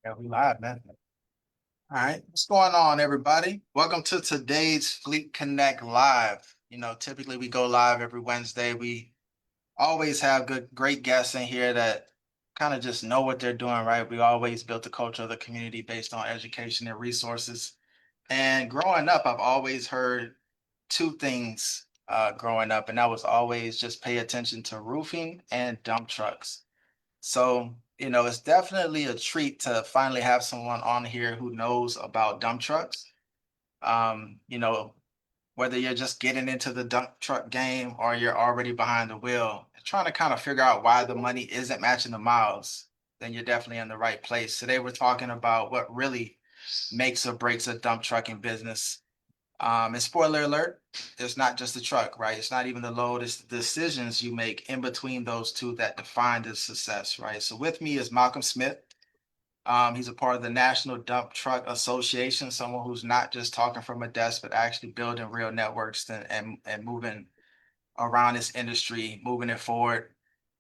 Yeah, we live, man. All right, what's going on, everybody? Welcome to today's Fleet Connect Live. Typically we go live every Wednesday. We always have great guests in here that kind of just know what they're doing, right? We always built the culture of the community based on education and resources. And growing up, I've always heard two things growing up, and that was always just pay attention to roofing and dump trucks. So, it's definitely a treat to finally have someone on here who knows about dump trucks. Um, you know, Whether you're just getting into the dump truck game or you're already behind the wheel, trying to kind of figure out why the money isn't matching the miles, then you're definitely in the right place. Today, we're talking about what really makes or breaks a dump trucking business. And spoiler alert, it's not just the truck, right? It's not even the load, it's the decisions you make in between those two that define the success, right? So with me is Malcolm Smith. He's a part of the National Dump Truck Association, someone who's not just talking from a desk, but actually building real networks and moving around this industry, moving it forward.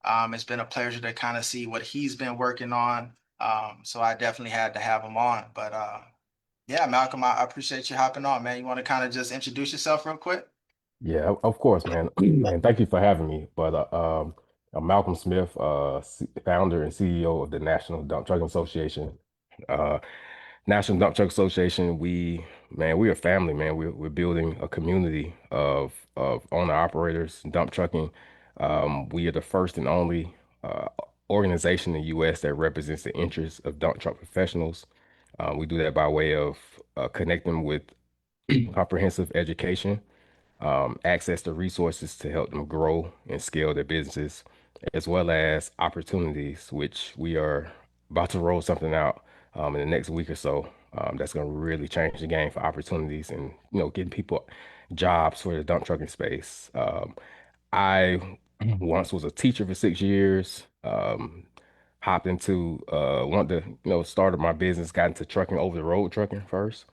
It's been a pleasure to kind of see what he's been working on. So I definitely had to have him on. But yeah, Malcolm, I appreciate you hopping on, man. You want to kind of just introduce yourself real quick? Yeah, of course, man. And thank you for having me. I'm Malcolm Smith, founder and CEO of the National Dump Trucking Association. Uh, National Dump Truck Association, we're a family, man. We're building a community of owner operators, dump trucking. We are the first and only organization in the U.S. that represents the interests of dump truck professionals. We do that by way of connecting with comprehensive education, access to resources to help them grow and scale their businesses, as well as opportunities, which we are about to roll something out in the next week or so. That's going to really change the game for opportunities and getting people jobs for the dump trucking space. I once was a teacher for 6 years. Hopped into wanted to started my business, got into trucking, over the road trucking first.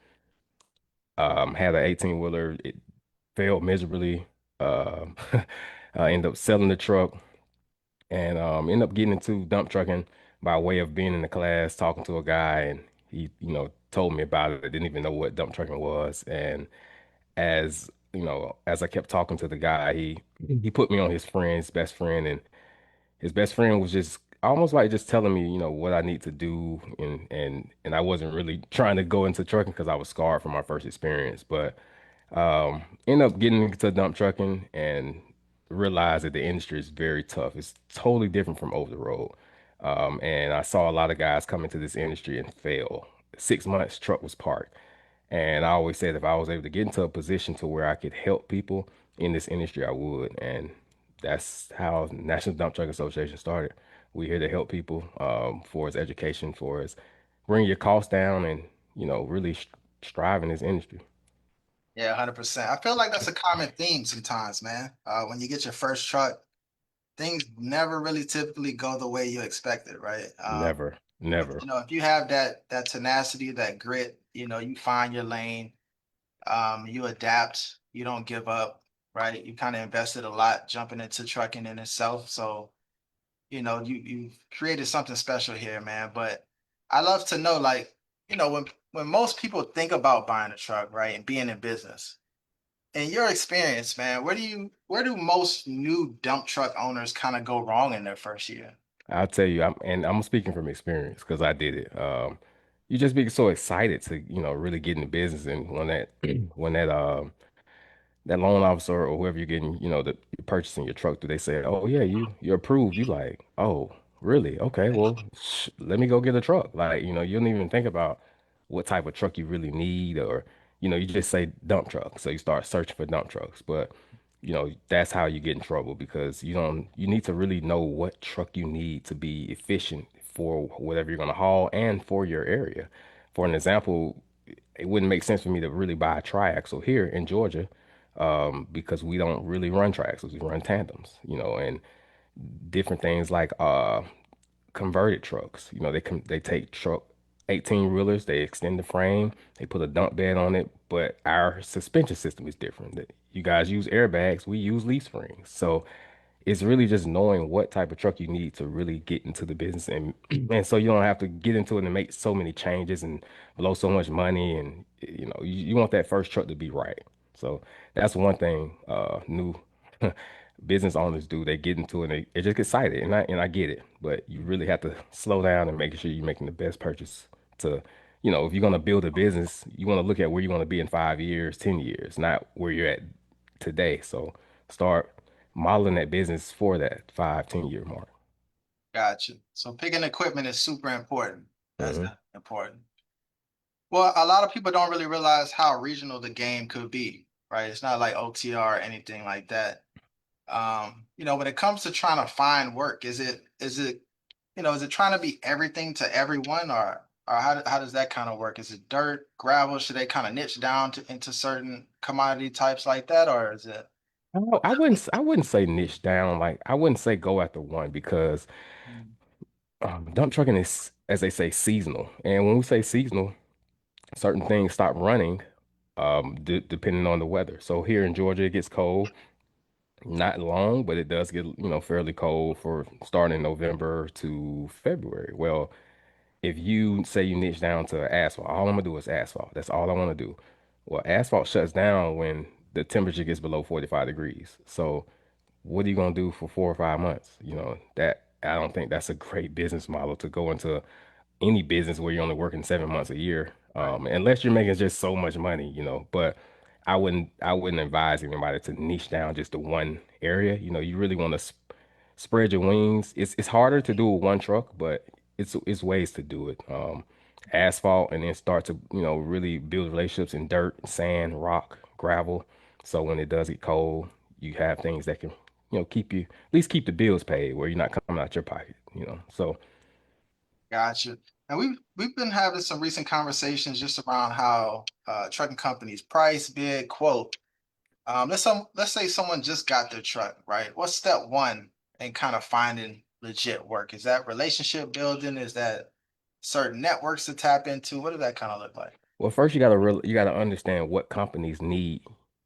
Had an 18 wheeler. It failed miserably. I ended up selling the truck and ended up getting into dump trucking by way of being in the class, talking to a guy, and he, told me about it. I didn't even know what dump trucking was. And as I kept talking to the guy, he put me on his friend's best friend, and his best friend was just almost like just telling me, what I need to do, and I wasn't really trying to go into trucking because I was scarred from my first experience, but end up getting into dump trucking and realized that the industry is very tough. It's totally different from over the road. And I saw a lot of guys come into this industry and fail. 6 months, truck was parked. And I always said if I was able to get into a position to where I could help people in this industry, I would. And that's how National Dump Truck Association started. We're here to help people for its education, for its bring your costs down and, really strive in this industry. Yeah, 100%. I feel like that's a common theme sometimes, man. When you get your first truck, things never really typically go the way you expected, right? Never, But never. if you have that tenacity, that grit, you find your lane, you adapt, you don't give up, right? You kind of invested a lot jumping into trucking in itself. So, you've created something special here, man. But I love to know, like, when most people think about buying a truck, right, and being in business, in your experience, man, where do most new dump truck owners kind of go wrong in their first year? I'll tell you, I'm speaking from experience because I did it. You just be so excited to, really get in the business, and when that loan officer or whoever you're getting, you're purchasing your truck, do they say, "Oh yeah, you're approved." You like, "Oh, really? Okay, well, let me go get a truck." Like, you don't even think about what type of truck you really need, or you just say dump truck. So you start searching for dump trucks, but that's how you get in trouble because you need to really know what truck you need to be efficient for whatever you're going to haul and for your area. For an example, it wouldn't make sense for me to really buy a triaxle here in Georgia because we don't really run triaxles. We run tandems, and different things like converted trucks. They take truck 18 wheelers, they extend the frame, they put a dump bed on it, but our suspension system is different. You guys use airbags, we use leaf springs. So it's really just knowing what type of truck you need to really get into the business and and so you don't have to get into it and make so many changes and blow so much money and you want that first truck to be right. So that's one thing new business owners do. They get into it and they just get excited and I get it. But you really have to slow down and make sure you're making the best purchase to if you're gonna build a business, you want to look at where you want to be in 5 years, 10 years, not where you're at today. So start modeling that business for that 5, 10 year mark. Gotcha. So picking equipment is super important. That's Hmm. definitely important. Well, a lot of people don't really realize how regional the game could be, right? It's not like OTR or anything like that. When it comes to trying to find work, is it trying to be everything to everyone, or how does that kind of work? Is it dirt, gravel? Should they kind of niche down into certain commodity types like that, or is it? I wouldn't say niche down. Like I wouldn't say go after one because Mm. dump trucking is, as they say, seasonal. And when we say seasonal, certain things stop running depending on the weather. So here in Georgia, it gets cold. Not long, but it does get, fairly cold for starting November to February. Well, if you say you niche down to asphalt, all I'm gonna do is asphalt. That's all I want to do. Well, asphalt shuts down when the temperature gets below 45 degrees. So what are you gonna do for 4 or 5 months? That I don't think that's a great business model to go into any business where you're only working 7 months a year, Right. unless you're making just so much money. But I wouldn't advise anybody to niche down just to one area. You really want to spread your wings. It's harder to do with one truck, but it's ways to do it. Asphalt, and then start to really build relationships in dirt, sand, rock, gravel. So when it does get cold, you have things that can keep you at least keep the bills paid where you're not coming out your pocket. So. Gotcha. And we've been having some recent conversations just around how trucking companies price, bid, quote. Let's say someone just got their truck, right? What's step one in kind of finding legit work? Is that relationship building? Is that certain networks to tap into? What does that kind of look like? Well, first you gotta understand what companies need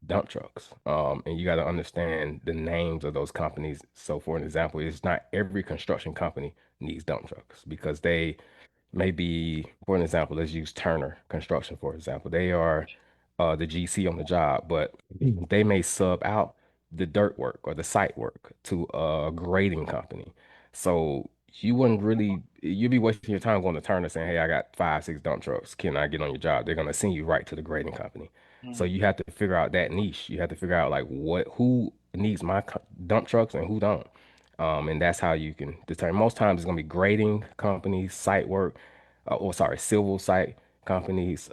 dump trucks. And you gotta understand the names of those companies. So for an example, it's not every construction company needs dump trucks because they maybe, for an example, let's use Turner Construction, for example. They are the GC on the job, but they may sub out the dirt work or the site work to a grading company. So you'd be wasting your time going to Turner saying, hey, I got 5, 6 dump trucks. Can I get on your job? They're going to send you right to the grading company. So Mm. you have to figure out that niche. You have to figure out like who needs my dump trucks and who don't. And that's how you can determine. Most times it's going to be grading companies, site work, or sorry, civil site companies,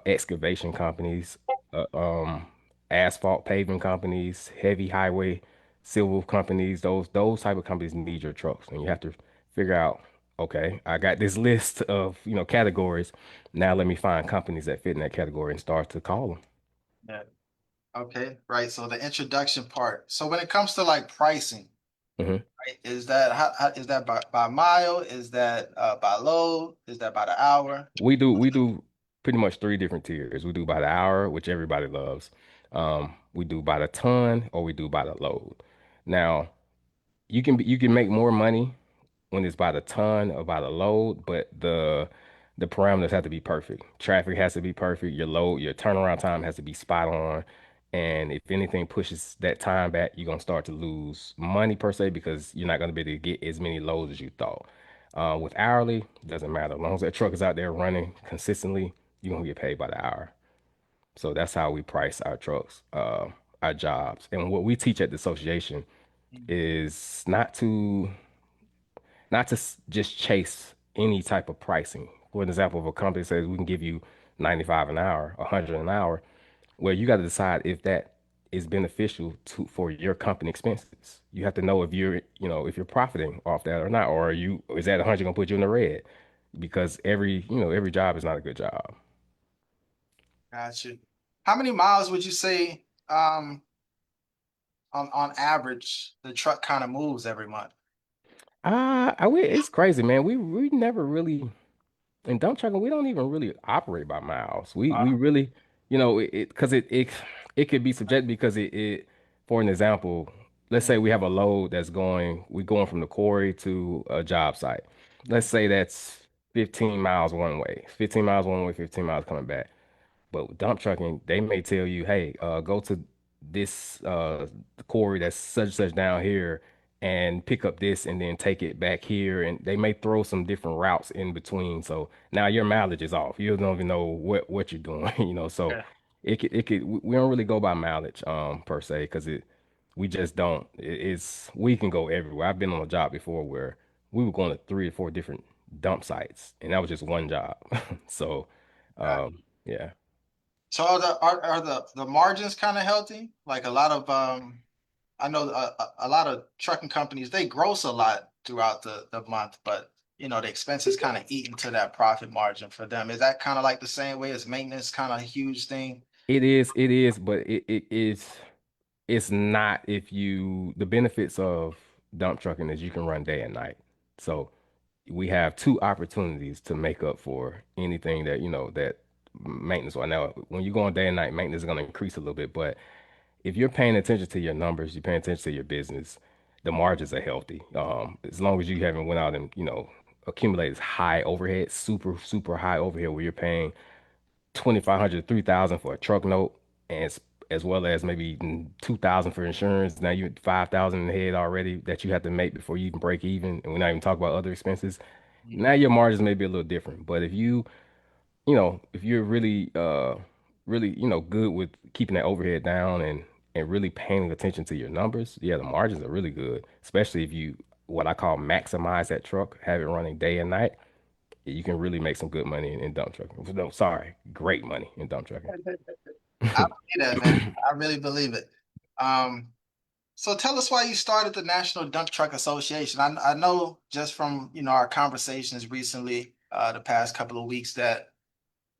excavation companies, uh, um, asphalt paving companies, heavy highway civil companies. Those type of companies need your trucks, and you have to figure out. Okay, I got this list of categories. Now let me find companies that fit in that category and start to call Yeah. Okay. Right. So the introduction part. So when it comes to like pricing, them. right, is that how is that by mile? Is that by load? Is that by the hour? We do pretty much three different tiers. We do by the hour, which everybody loves. We do by the ton, or we do by the load. Now, you can make more money when it's by the ton or by the load, but the parameters have to be perfect. Traffic has to be perfect. Your turnaround time has to be spot on. And if anything pushes that time back, you're gonna start to lose money per se because you're not gonna be able to get as many loads as you thought. With hourly, doesn't matter. As long as that truck is out there running consistently, you're gonna get paid by the hour. So that's how we price our trucks, our jobs. And what we teach at the association is not to just chase any type of pricing. For an example, if a company says we can give you 95 an hour, 100 an hour, well, you got to decide if that is beneficial for your company expenses. You have to know if you're profiting off that or not, or is that 100 gonna put you in the red? Because every job is not a good job. Gotcha. How many miles would you say on average the truck kind of moves every month? It's crazy, man. We never really in dump trucking, we don't even really operate by miles. We Uh, really, because it could be subjective because for an example. let's Mm, say we have a load we're going from the quarry to a job site. Let's say that's 15 miles one way, 15 miles one way, 15 miles coming back. But with dump trucking, they may tell you, hey, go to this quarry that's such and such down here and pick up this and then take it back here. And they may throw some different routes in between. So now your mileage is off. You don't even know what you're doing, you know. So yeah. we don't really go by mileage per se because we just don't. It's we can go everywhere. I've been on a job before where we were going to 3 or 4 different dump sites, and that was just one job. So Got it. yeah. So are the margins kind of healthy? Like a lot of I know a lot of trucking companies they gross a lot throughout the month, but the expenses kind of eat into that profit margin for them. Is that kind of like the same way as maintenance, kind of a huge thing? It is, but it's not if you the benefits of dump trucking is you can run day and night. So we have 2 opportunities to make up for anything that, that maintenance. Right now, when you go on day and night, maintenance is going to increase a little bit, but if you're paying attention to your numbers, you're paying attention to your business, the margins are healthy. As long as you haven't went out and, accumulated high overhead, super high overhead where you're paying 2,500, 3,000 for a truck note, and as well as maybe 2,000 for insurance. Now you 5,000 in the head already that you have to make before you even break even, and we're not even talking about other expenses. Now Mhm. your margins may be a little different, but if you're really, good with keeping that overhead down and really paying attention to your numbers, yeah, the margins are really good, especially if you what I call maximize that truck, have it running day and night. You can really make some good money in dump trucking. No, sorry, great money in dump trucking. I believe that, man. I really believe it. Um, so tell us why you started the National Dump Truck Association. I know just from our conversations recently, the past couple of weeks, that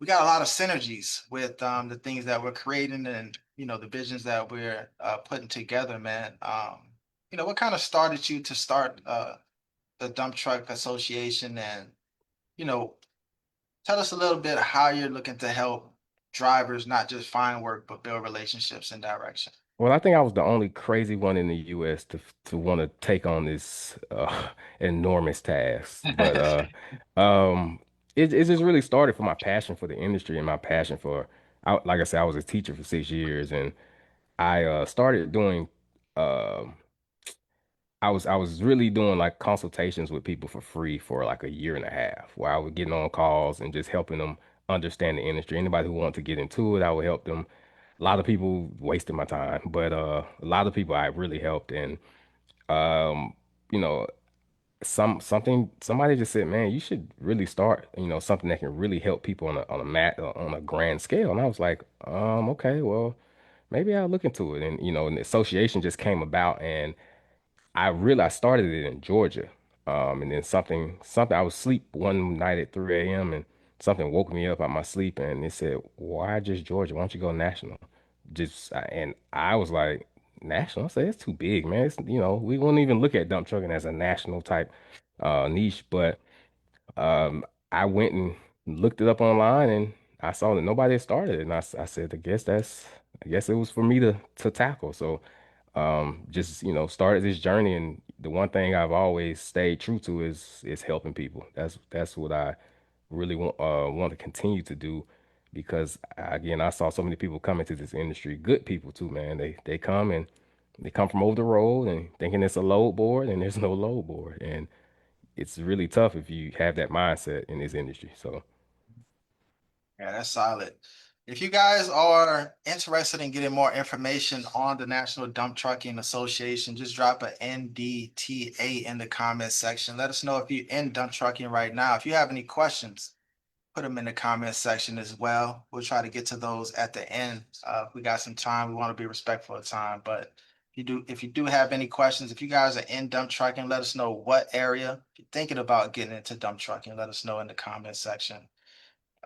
we got a lot of synergies with the things that we're creating and the visions that we're putting together, man. What kind of started you to start the Dump Truck Association, and you know, tell us a little bit how you're looking to help drivers not just find work but build relationships and direction. Well, I think I was the only crazy one in the U.S. to want to take on this enormous task. But it just really started for my passion for the industry and my passion for, like I said, I was a teacher for 6 years, and I started doing. um I was really doing like consultations with people for free for like a year and a half, where I was getting on calls and just helping them understand the industry. Anybody who wanted to get into it, I would help them. A lot of people wasted my time, but a lot of people I really helped. And um, you know, somebody just said, "Man, you should really start, something that can really help people on a grand scale." And I was like, okay, well, maybe I'll look into it. And and the association just came about, and I started it in Georgia. And then something I was asleep one night at 3 a.m. and something woke me up out my sleep and it said, "Why just Georgia? Why don't you go national?" And I was like, "National?" I said, "It's too big, man. We wouldn't even look at dump trucking as a national type niche." But um, I went and looked it up online and I saw that nobody had started it. And I said, I guess it was for me to tackle. So just started this journey, and the one thing I've always stayed true to is helping people. That's what I really want to continue to do, because again, I saw so many people come into this industry, good people too, man. They come from over the road and thinking it's a load board, and there's no load board, and it's really tough if you have that mindset in this industry. So Yeah, that's solid. If you guys are interested in getting more information on the National Dump Trucking Association, just drop an NDTA in the comment section. Let us know if you're in dump trucking right now. If you have any questions, put them in the comment section as well. We'll try to get to those at the end. If we got some time, we want to be respectful of time. But if you do have any questions, if you guys are in dump trucking, let us know what area. If you're thinking about getting into dump trucking, let us know in the comment section.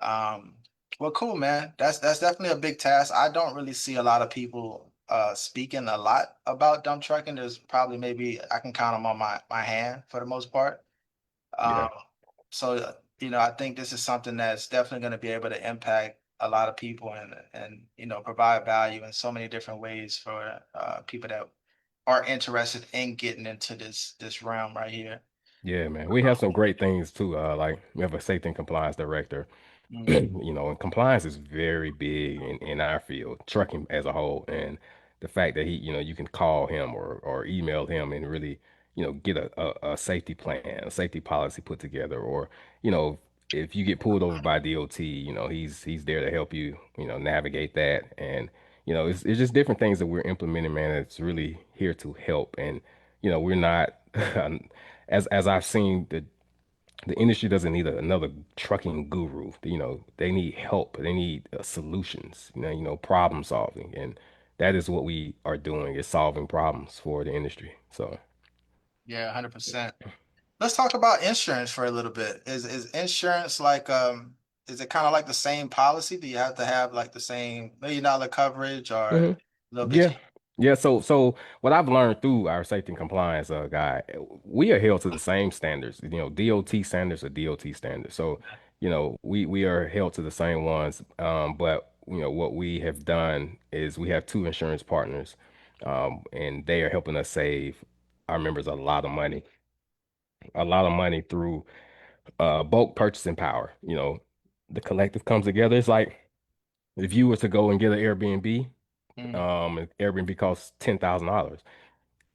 Um, well, cool, man. That's definitely a big task. I don't really see a lot of people speaking a lot about dump trucking. There's probably maybe I can count them on my hand for the most part. yeah. Um, so I think this is something that's definitely going to be able to impact a lot of people and provide value in so many different ways for people that are interested in getting into this realm right here. Yeah, man. We have some great things too. Like we have a safety and compliance director. Mm, And compliance is very big in our field, trucking as a whole. And the fact that you can call him or email him and really, get a safety plan, a safety policy put together, or, you know, if you get pulled over by DOT, he's there to help you, navigate that. And, it's just different things that we're implementing, man. It's really here to help. And, we're not as I've seen the industry doesn't need another trucking guru. They need help. They need solutions. Problem solving, and that is what we are doing is solving problems for the industry. So, yeah, 100%. Let's talk about insurance for a little bit. Is insurance like is it kind of like the same policy? Do you have to have like the same $1 million coverage or a mhm. little bit Yeah. cheap? Yeah, so what I've learned through our safety and compliance guy, we are held to the same standards. DOT standards are DOT standards. So, we are held to the same ones. But what we have done is we have two insurance partners, and they are helping us save our members a lot of money through bulk purchasing power. The collective comes together. It's like if you were to go and get an Airbnb, Mm, Airbnb costs $10,000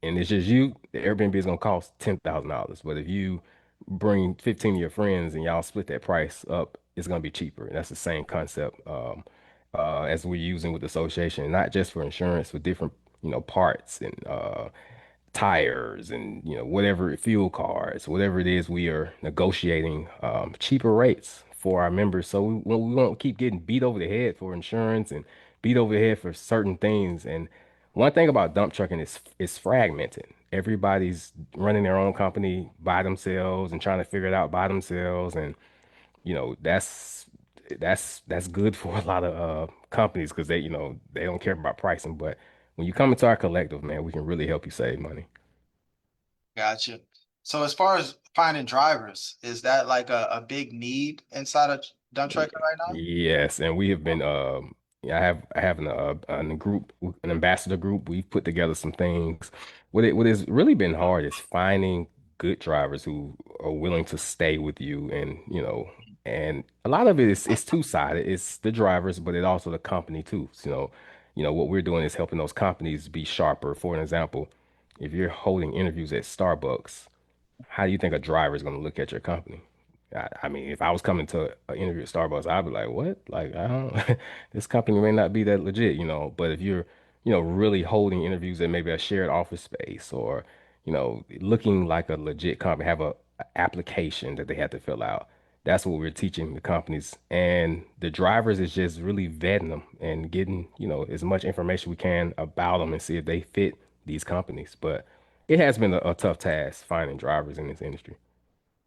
and it's just you, the Airbnb is gonna cost $10,000. But if you bring 15 of your friends and y'all split that price up, it's gonna be cheaper. And that's the same concept as we're using with the association, not just for insurance, for different, parts and tires and whatever fuel cards, whatever it is, we are negotiating cheaper rates for our members, so we won't keep getting beat over the head for insurance and beat over the head for certain things. And one thing about dump trucking is it's fragmented. Everybody's running their own company by themselves and trying to figure it out by themselves, and that's good for a lot of companies because they don't care about pricing. But when you come into our collective, man, we can really help you save money. gotcha. So as far as finding drivers, is that like a big need inside of dump trucking right now? Yes, and we have been yeah, I have a group, an ambassador group. We've put together some things. What has really been hard is finding good drivers who are willing to stay with you, and and a lot of it is it's two-sided. It's the drivers, but it also the company too. So, what we're doing is helping those companies be sharper. For an example, if you're holding interviews at Starbucks, how do you think a driver is going to look at your company? I mean, if I was coming to an interview at Starbucks, I'd be like, what? Like, I don't, this company may not be that legit, but if you're, really holding interviews at maybe a shared office space or, looking like a legit company, have a application that they have to fill out. That's what we're teaching the companies. And the drivers is just really vetting them and getting, as much information we can about them and see if they fit these companies. But it has been a tough task finding drivers in this industry.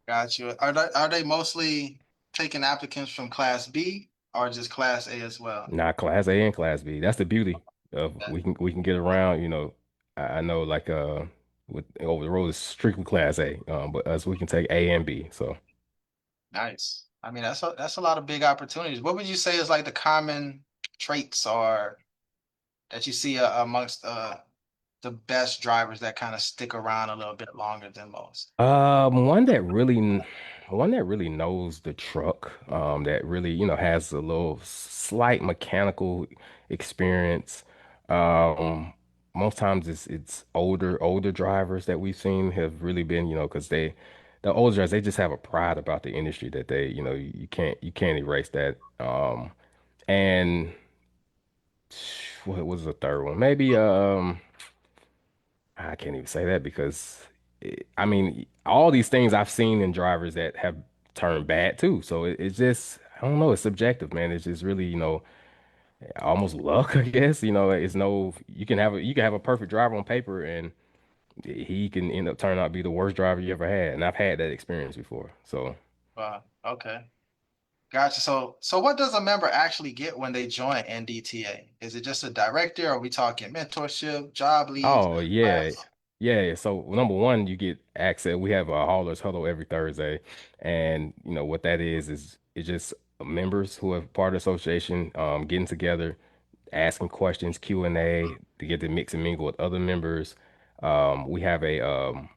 Gotcha. Are they mostly taking applicants from Class B or just Class A as well? Not Class A and Class B. That's the beauty of we can get around. I know like with over the road is strictly Class A, but us we can take A and B. So Nice. I mean, that's a lot of big opportunities. What would you say is like the common traits or that you see amongst the best drivers that kind of stick around a little bit longer than most? one that really knows the truck, that really, has a little slight mechanical experience. Um, Most times it's older drivers that we've seen have really been, because the older drivers, they just have a pride about the industry that they, you can't erase that. And what was the third one? Maybe I can't even say that because I mean, all these things I've seen in drivers that have turned bad too. So it's just, I don't know, it's subjective, man. It's just really, almost luck, I guess. It's no, you can have a perfect driver on paper and he can end up turning out to be the worst driver you ever had. And I've had that experience before. So, Okay. Gotcha. So what does a member actually get when they join NDTA? Is it just a director? Are we talking mentorship, job leads, oh yeah. class? Yeah, so number one, you get access. We have a haulers huddle every Thursday, and what that is it's just members who are part of the association getting together, asking questions, Q&A to get to mix and mingle with other members. We have a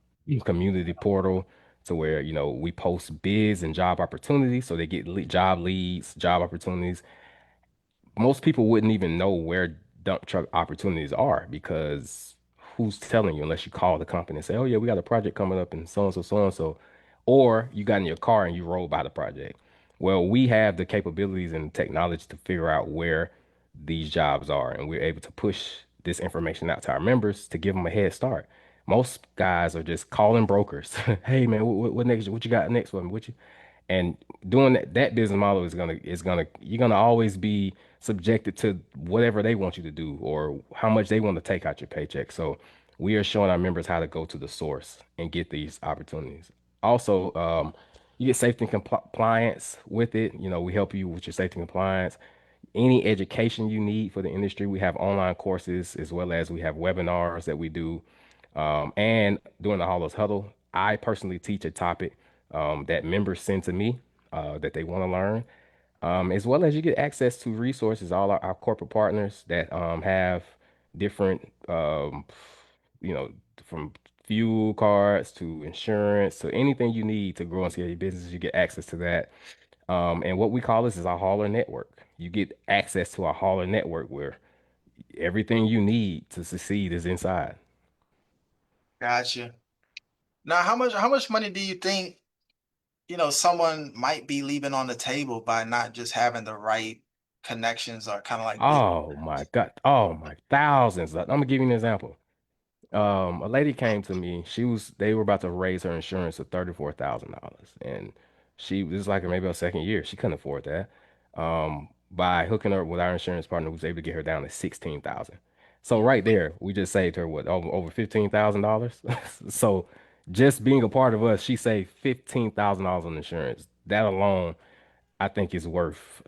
community portal to where, we post bids and job opportunities. So they get job leads, job opportunities. Most people wouldn't even know where dump truck opportunities are because who's telling you unless you call the company and say, oh yeah, we got a project coming up and so and so, so and so. Or you got in your car and you rolled by the project. Well, we have the capabilities and technology to figure out where these jobs are, and we're able to push this information out to our members to give them a head start. Most guys are just calling brokers. Hey man, what next? What you got next for me? What you and doing that business model is gonna you're gonna always be subjected to whatever they want you to do or how much they want to take out your paycheck. So we are showing our members how to go to the source and get these opportunities. Also, you get safety and compliance with it. We help you with your safety and compliance. Any education you need for the industry, we have online courses as well as we have webinars that we do. And during the Hollows Huddle, I personally teach a topic that members send to me that they want to learn, as well as you get access to resources, all our corporate partners that have different, you know, from fuel cards to insurance to anything you need to grow and scale your business, you get access to that. And what we call this is our hauler network. You get access to our hauler network where everything you need to succeed is inside. Gotcha. Now, how much money do you think, someone might be leaving on the table by not just having the right connections or kind of like business? Oh my God. Oh my thousands. I'm gonna give you an example. A lady came to me. They were about to raise her insurance to $34,000. And this is like maybe her second year. She couldn't afford that. By hooking her with our insurance partner, we was able to get her down to 16,000. So right there, we just saved her what, over $15,000. So just being a part of us, she saved $15,000 on insurance. That alone, I think is worth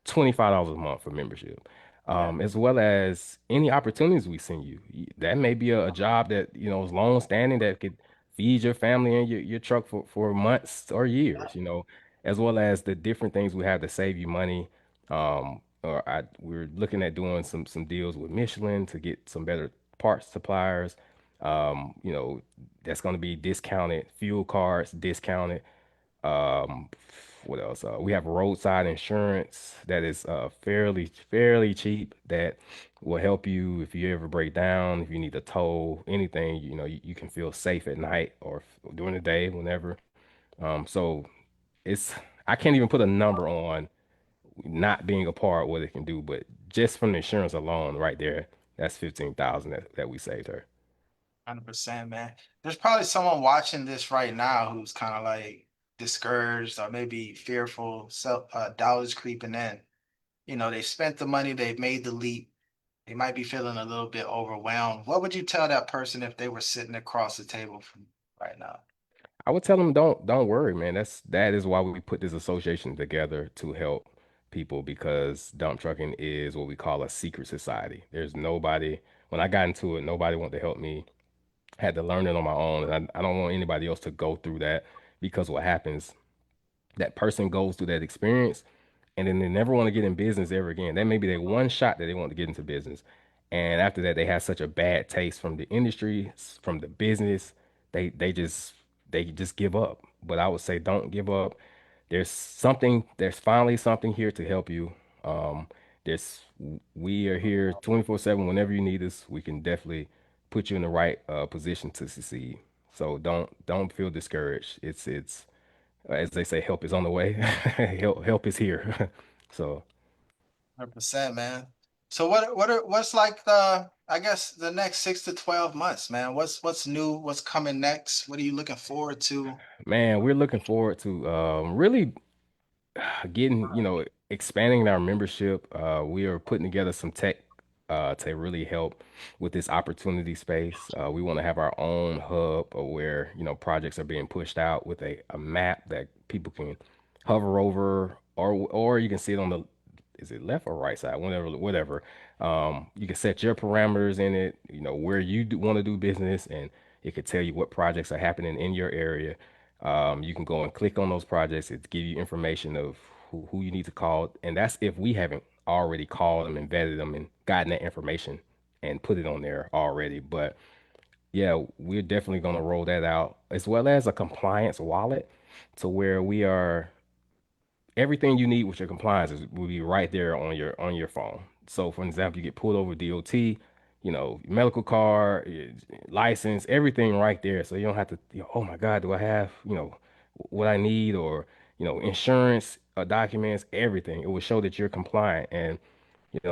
$25 a month for membership, Yeah, as well as any opportunities we send you. That may be a job that, is long standing that could feed your family and your truck for months or years, as well as the different things we have to save you money. We're looking at doing some deals with Michelin to get some better parts suppliers. That's going to be discounted fuel cards, discounted. Um, what else? We have roadside insurance that is fairly cheap that will help you if you ever break down, if you need a tow, anything, you can feel safe at night or during the day, whenever. So it's I can't even put a number on not being a part what it can do, but just from the insurance alone, right there, that's 15,000 that we saved her. 100%, man. There's probably someone watching this right now who's kind of like discouraged or maybe fearful, self doubt is creeping in. They spent the money, they've made the leap. They might be feeling a little bit overwhelmed. What would you tell that person if they were sitting across the table from right now? I would tell them don't worry, man. That is why we put this association together to help people because dump trucking is what we call a secret society. There's nobody, when I got into it, nobody wanted to help me. Had to learn it on my own, and I don't want anybody else to go through that because what happens, that person goes through that experience and then they never want to get in business ever again. That may be their one shot that they want to get into business. And after that, they have such a bad taste from the industry, from the business, they just give up. But I would say don't give up. There's finally something here to help you. Um, there's we are here 24/7 whenever you need us. We can definitely put you in the right position to succeed. So don't feel discouraged. It's as they say, help is on the way. Help is here. So 100%, man. So what's like I guess the next 6 to 12 months, man? What's new? What's coming next? What are you looking forward to? man, we're looking forward to really getting, expanding our membership. We are putting together some tech to really help with this opportunity space. We want to have our own hub of where, projects are being pushed out with a map that people can hover over, or you can see it on the, is it left or right side, whatever. You can set your parameters in it, where you want to do business, and it could tell you what projects are happening in your area. You can go and click on those projects. It give you information of who you need to call. And that's if we haven't already called them and vetted them and gotten that information and put it on there already. But Yeah, we're definitely going to roll that out, as well as a compliance wallet to where we are everything you need with your compliance will be right there on your phone. So, for example, you get pulled over DOT, medical card, license, everything right there. So you don't have to, oh my God, do I have, what I need or, insurance, documents, everything. It will show that you're compliant. And,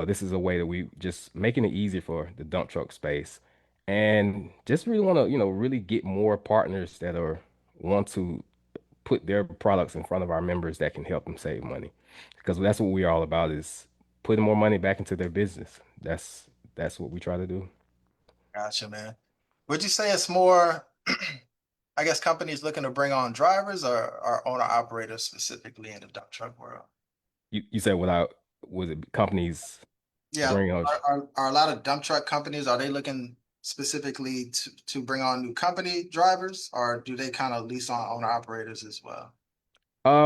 this is a way that we just making it easier for the dump truck space and just really want to, really get more partners that are want to put their products in front of our members that can help them save money. Because that's what we're all about is putting more money back into their business. That's what we try to do. Gotcha, man. Would you say it's more, I guess, companies looking to bring on drivers or owner operators specifically in the dump truck world? You said without was it companies Yeah. bring on Are a lot of dump truck companies, are they looking specifically to bring on new company drivers, or do they kind of lease on owner operators as well?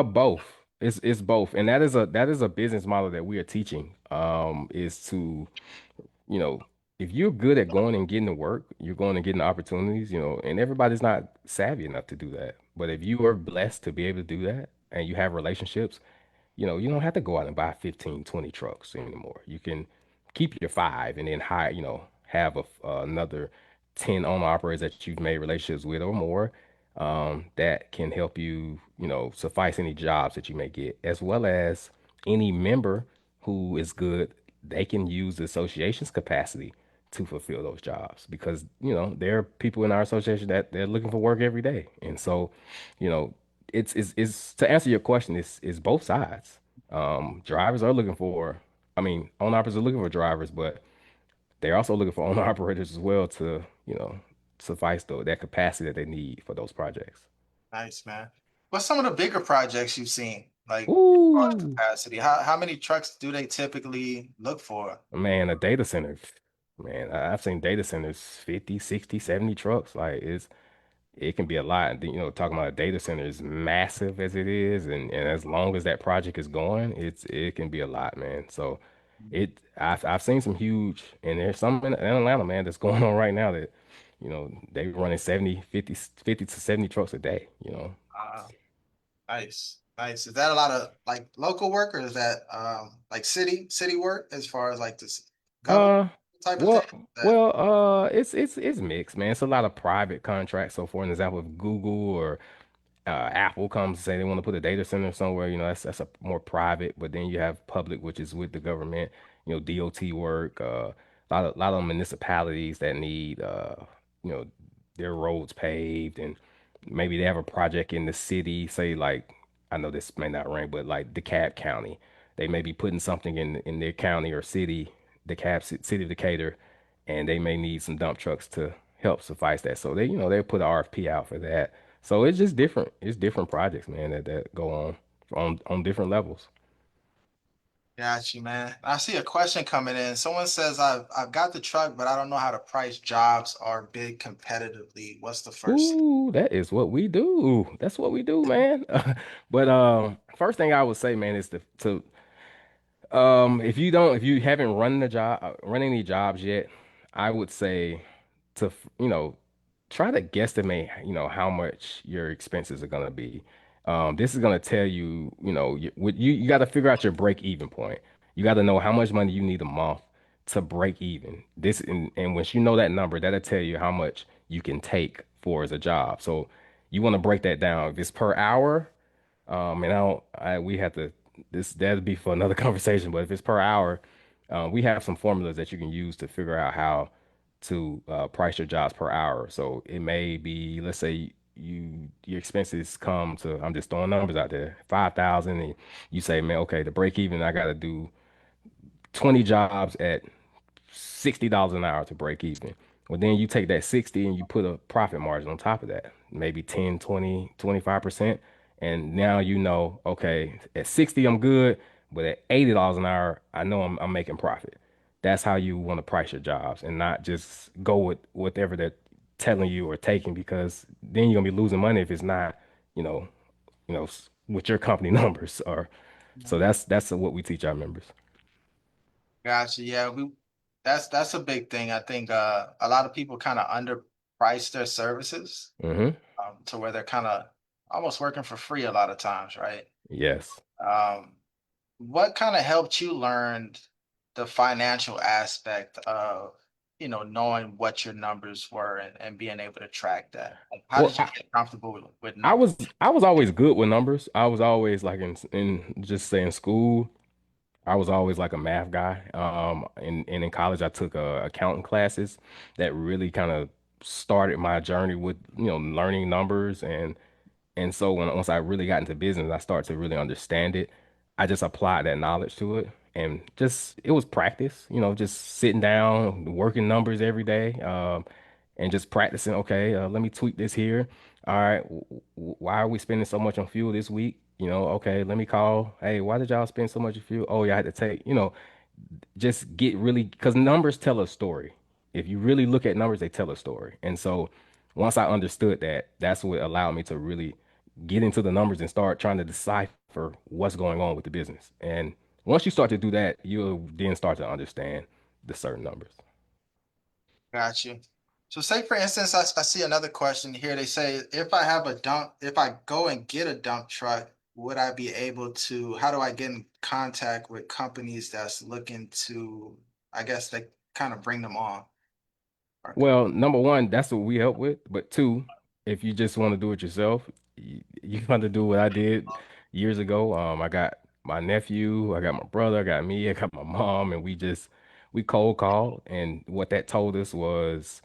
both. It's both. And that is a business model that we are teaching is to you know, if you're good at going and getting to work, you're going and getting opportunities, and everybody's not savvy enough to do that. But if you are blessed to be able to do that and you have relationships, you don't have to go out and buy 15, 20 trucks anymore. You can keep your five and then hire, have another 10 owner operators that you've made relationships with or more that can help you, suffice any jobs that you may get, as well as any member who is good, they can use the association's capacity to fulfill those jobs because, there are people in our association that they're looking for work every day. And so, you know, it's to answer your question, it's both sides. Drivers are looking for, I mean, owner operators are looking for drivers, but they're also looking for owner operators as well to, suffice that capacity that they need for those projects. Nice, man. What's some of the bigger projects you've seen, like broad Ooh, capacity? How many trucks do they typically look for? man, a data center. Man, I've seen data centers 50, 60, 70 trucks. Like it can be a lot. And then, talking about a data center as massive as it is, and as long as that project is going, it can be a lot, man. So I've seen some huge, and there's some in Atlanta, man, that's going on right now that, they running 70, 50, 50 to 70 trucks a day, Uh, nice, nice. Is that a lot of like local work, or is that like city work as far as like this government Uh, type of thing? well, That it's mixed, man. It's a lot of private contracts. So, for an example, if Google or Apple comes to say they want to put a data center somewhere, that's a more private. But then you have public, which is with the government, DOT work. A lot of municipalities that need, you know, their roads paved, and maybe they have a project in the city. Say like, I know this may not ring, but like DeKalb County, they may be putting something in their county or city, city of Decatur, and they may need some dump trucks to help suffice that. So they put an RFP out for that. So it's just different. It's different projects, man, that go on different levels. got you, man. I see a question coming in. Someone says I've got the truck, but I don't know how to price jobs or bid competitively. What's the first? Ooh, that is what we do. That's what we do, man. But first thing I would say, man, is to if you haven't run any jobs yet, I would say to, try to guesstimate, how much your expenses are gonna be. This is gonna tell you, you got to figure out your break even point. You got to know how much money you need a month to break even. And once you know that number, that'll tell you how much you can take for as a job. So you want to break that down. If it's per hour, and we have to, that'd be for another conversation, but if it's per hour, we have some formulas that you can use to figure out how to price your jobs per hour. So it may be, let's say your expenses come to, I'm just throwing numbers out there, 5,000, and you say, man, okay, to break even, I got to do 20 jobs at $60 an hour to break even. Well, then you take that 60 and you put a profit margin on top of that, maybe 10, 20, 25%. And now okay, at 60, I'm good, but at $80 an hour, I know I'm making profit. That's how you want to price your jobs and not just go with whatever they're telling you or taking because then you're gonna be losing money if it's not, you know, with your company numbers or so that's what we teach our members. Gotcha. Yeah, that's a big thing. I think a lot of people kind of price their services Hmm. to where they're kind of almost working for free a lot of times, right? Yes. Um, what kind of helped you learn the financial aspect of, knowing what your numbers were and being able to track that? Like, how Well, did you get comfortable with I numbers? was I was always good with numbers. I was always like in just saying school. I was always like a math guy. And in college, I took accounting classes that really kind of started my journey with, learning numbers. And so once I really got into business, I started to really understand it. I just applied that knowledge to it, and just it was practice, just sitting down, working numbers every day, and just practicing. Okay, let me tweak this here. All right, why are we spending so much on fuel this week? Okay, let me call. Hey, why did y'all spend so much on fuel? Oh, yeah, I had to take, just get really, because numbers tell a story. If you really look at numbers, they tell a story. And so once I understood that, that's what allowed me to really get into the numbers and start trying to decipher what's going on with the business. And once you start to do that, you'll then start to understand the certain numbers. Got you. So say for instance, I see another question here. They say if I go and get a dump truck, would I be able to, how do I get in contact with companies that's looking to, I guess they kind of bring them on? Okay. Well, number one, that's what we help with. But two, if you just want to do it yourself, you want to do what I did years ago. I got my nephew, I got my brother, I got me, I got my mom, and we cold called. And what that told us was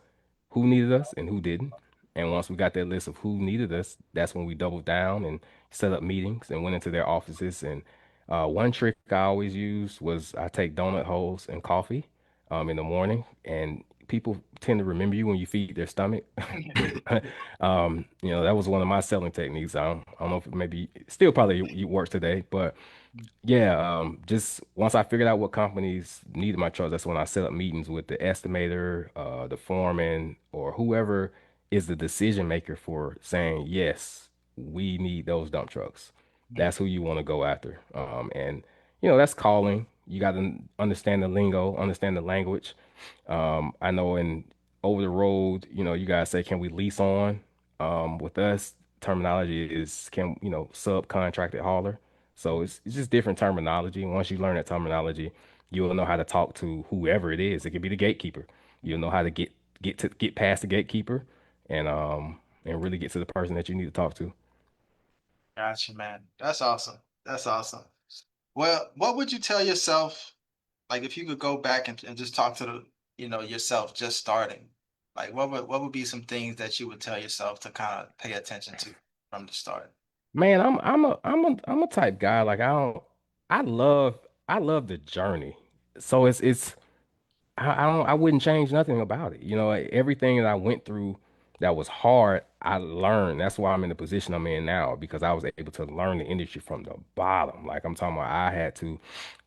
who needed us and who didn't. And once we got that list of who needed us, that's when we doubled down and set up meetings and went into their offices. And one trick I always use was I take donut holes and coffee in the morning, and people tend to remember you when you feed their stomach. That was one of my selling techniques. I don't know if maybe still probably you works today, but yeah, just once I figured out what companies needed my trucks, that's when I set up meetings with the estimator, the foreman, or whoever is the decision maker for saying, yes, we need those dump trucks. That's who you want to go after. And that's calling. You got to understand the lingo, understand the language. I know in over the road, you guys say, can we lease on? With us, terminology is can, subcontracted hauler. So it's just different terminology. Once you learn that terminology, you'll know how to talk to whoever it is. It could be the gatekeeper. You'll know how to get past the gatekeeper and really get to the person that you need to talk to. Gotcha, man. That's awesome. That's awesome. Well, what would you tell yourself, like if you could go back and just talk to yourself just starting, like what would be some things that you would tell yourself to kind of pay attention to from the start? Man, I'm a type guy. Like I love I love the journey. So it's I wouldn't change nothing about it. Everything that I went through that was hard, I learned. That's why I'm in the position I'm in now because I was able to learn the industry from the bottom. Like I'm talking about,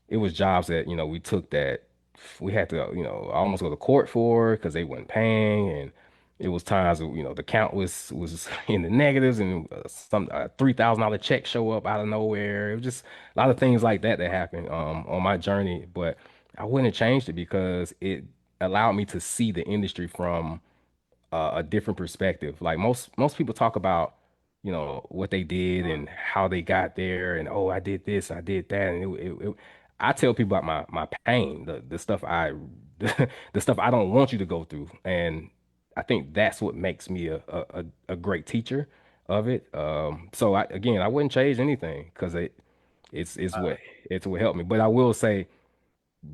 it was jobs that, we took that we had to, almost go to court for because they weren't paying. And it was times, the count was in the negatives and some $3,000 check show up out of nowhere. It was just a lot of things like that happened on my journey. But I wouldn't have changed it because it allowed me to see the industry from a different perspective. Like most people talk about, what they did and how they got there, and oh, I did this, I did that, and I tell people about my pain, the stuff the stuff I don't want you to go through, and I think that's what makes me a great teacher of it. So I wouldn't change anything because it's it's Uh, what it's what helped me. But I will say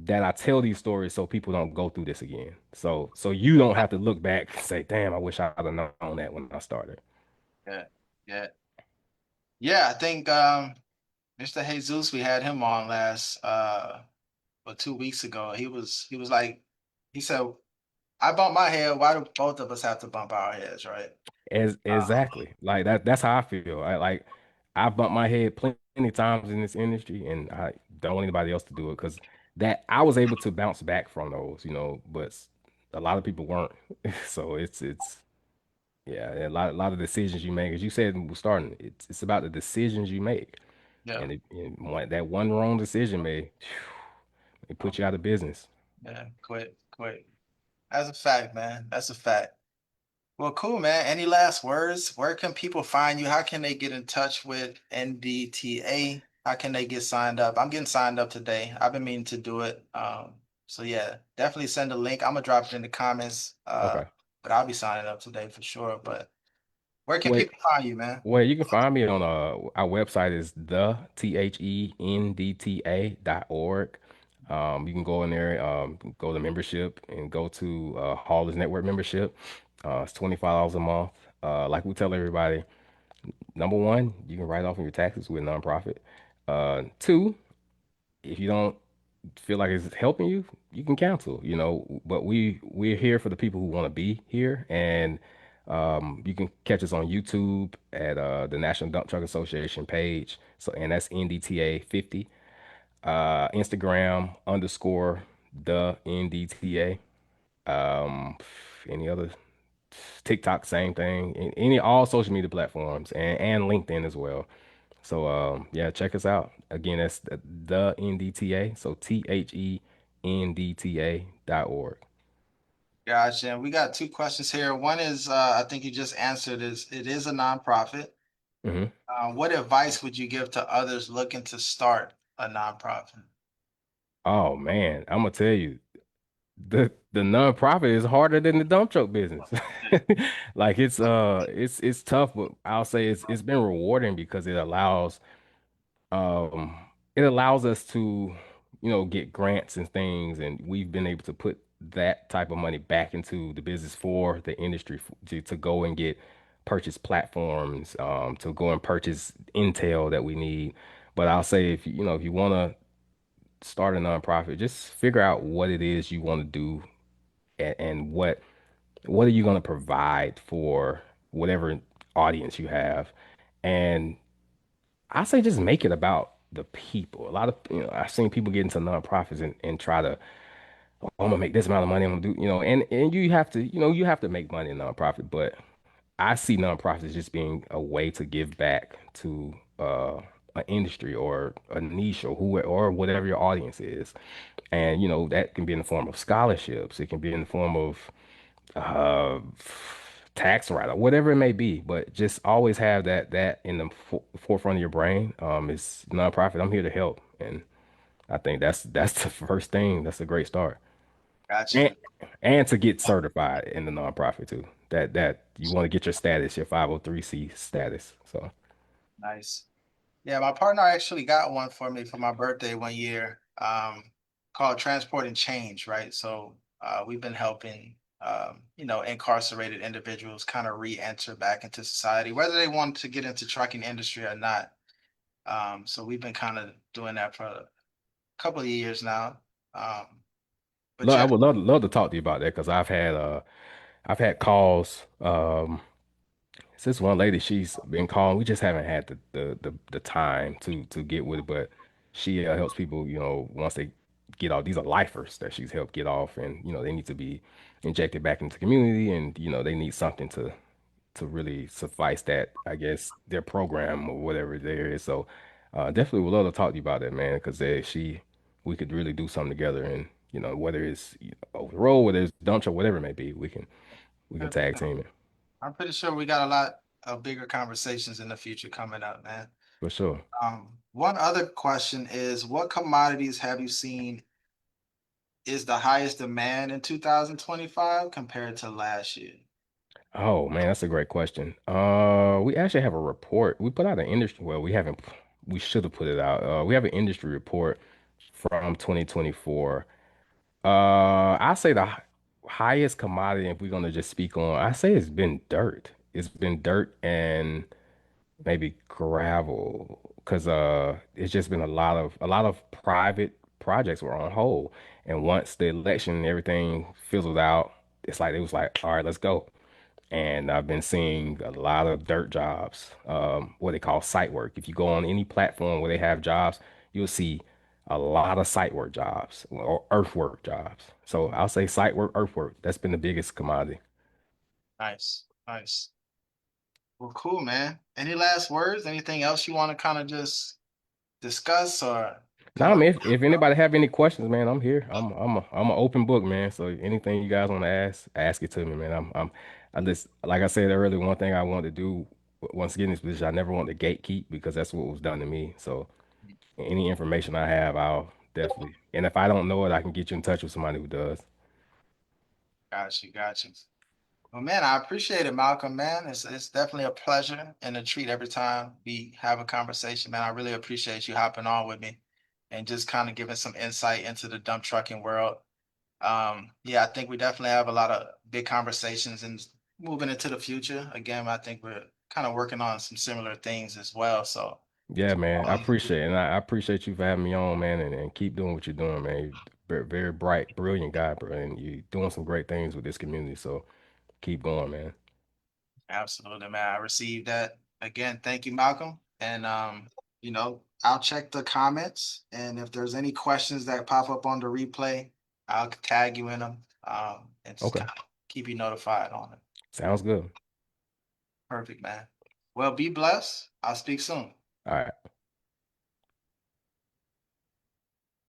that I tell these stories so people don't go through this again. So you don't have to look back and say, "Damn, I wish I'd have known that when I started." yeah, yeah, yeah. I think Mr. Jesus, we had him on last or 2 weeks ago. He was like, he said, I bumped my head. Why do both of us have to bump our heads, right? As Uh, exactly like that's how I feel. I bumped my head plenty times in this industry, and I don't want anybody else to do it because that I was able to bounce back from those, but a lot of people weren't. So it's yeah, a lot of decisions you make, as you said when we're starting, it's about the decisions you make. yeah, That one wrong decision may it put you out of business. yeah. Quit. That's a fact, man. That's a fact. Well, cool, man. Any last words? Where can people find you? How can they get in touch with NDTA? How can they get signed up? I'm getting signed up today. I've been meaning to do it. So yeah, definitely send a link. I'm gonna drop it in the comments. Okay. But I'll be signing up today for sure. But where can Wait, people find you, man? well, you can find me on our website is thendta.org. You can go in there, go to membership and go to Hall's Network membership. It's $25 a month. Like we tell everybody, number one, you can write off on your taxes with a nonprofit. Two, if you don't feel like it's helping you, you can cancel, but we're here for the people who want to be here. And you can catch us on YouTube at the National Dump Truck Association page. So, and that's NDTA 50. Instagram underscore the NDTA. Um, any other TikTok, same thing. Any all social media platforms and LinkedIn as well. So yeah, check us out. Again, that's the NDTA. So THENDTA.org. Gotcha. And we got two questions here. One is, I think you just answered, is it is a nonprofit. Hmm. What advice would you give to others looking to start a nonprofit? Oh man, I'm gonna tell you, the nonprofit is harder than the dump truck business. Like it's tough, but I'll say it's been rewarding because um it allows us to get grants and things, and we've been able to put that type of money back into the business for the industry to go and get purchase platforms, to go and purchase intel that we need. But I'll say if you want to start a nonprofit, just figure out what it is you want to do, and what are you going to provide for whatever audience you have. And I say just make it about the people. A lot of, I've seen people get into nonprofits and try to, oh, I'm gonna make this amount of money. I'm gonna do, and you have to, you have to make money in nonprofit. But I see nonprofits just being a way to give back to an industry or a niche or who or whatever your audience is. And that can be in the form of scholarships. It can be in the form of uh tax write-off, whatever it may be, but just always have that in the forefront of your brain. It's nonprofit. I'm here to help, and I think that's the first thing. That's a great start, Gotcha. and and to get certified in the nonprofit too. That you want to get your status, your 503c status. So, Nice. Yeah, my partner actually got one for me for my birthday one year, called Transport and Change, right? So we've been helping, incarcerated individuals kind of re-enter back into society, whether they want to get into trucking industry or not. So we've been kind of doing that for a couple of years now. Um, but I yeah, would love to talk to you about that because I've had calls. Since one lady, she's been calling. We just haven't had the time to get with it, but she helps people, once they get off. These are lifers that she's helped get off, and they need to be injected back into the community, and they need something to really suffice that, I guess, their program or whatever there is. So definitely would love to talk to you about that, man, because we could really do something together, and whether it's over the road, whether it's dump truck, whatever it may be, we can tag team it I'm pretty sure we got a lot of bigger conversations in the future coming up, man. for sure. One other question is, what commodities have you seen is the highest demand in 2025 compared to last year? Oh man, that's a great question. We actually have a report. We put out an industry. Well, we haven't. We should have put it out. We have an industry report from 2024. I say the highest commodity, if we're gonna just speak on, I say it's been dirt. It's been dirt and maybe gravel, because it's just been a lot of private projects were on hold. And once the election and everything fizzled out, it's like it was like, all right, let's go. And I've been seeing a lot of dirt jobs, what they call site work. If you go on any platform where they have jobs, you'll see a lot of site work jobs or earthwork jobs. So I'll say site work, earthwork. That's been the biggest commodity. Nice, nice. Well, cool, man. Any last words? Anything else you want to kind of just discuss or come Nah, up? man, if anybody have any questions, man, I'm here. I'm an open book, man. So anything you guys want to ask it to me, man. I just, like I said earlier, one thing I want to do once again in this position, I never want to gatekeep because that's what was done to me. So any information I have, I'll definitely. And if I don't know it, I can get you in touch with somebody who does. Got you, got you. Well, man, I appreciate it, Malcolm, man. It's definitely a pleasure and a treat every time we have a conversation, man. I really appreciate you hopping on with me and just kind of giving some insight into the dump trucking world. Yeah, I think we definitely have a lot of big conversations and moving into the future. Again, I think we're kind of working on some similar things as well. So, Yeah, man, I um, appreciate it. And I appreciate you for having me on, man, and keep doing what you're doing, man. You're very, very bright, brilliant guy, bro, and you're doing some great things with this community. So keep going, man. absolutely, man. I received that. Again, thank you, Malcolm. And I'll check the comments, and if there's any questions that pop up on the replay, I'll tag you in them. And just Okay, kind of keep you notified on it. sounds good. Perfect, man. Well, be blessed. I'll speak soon. All right.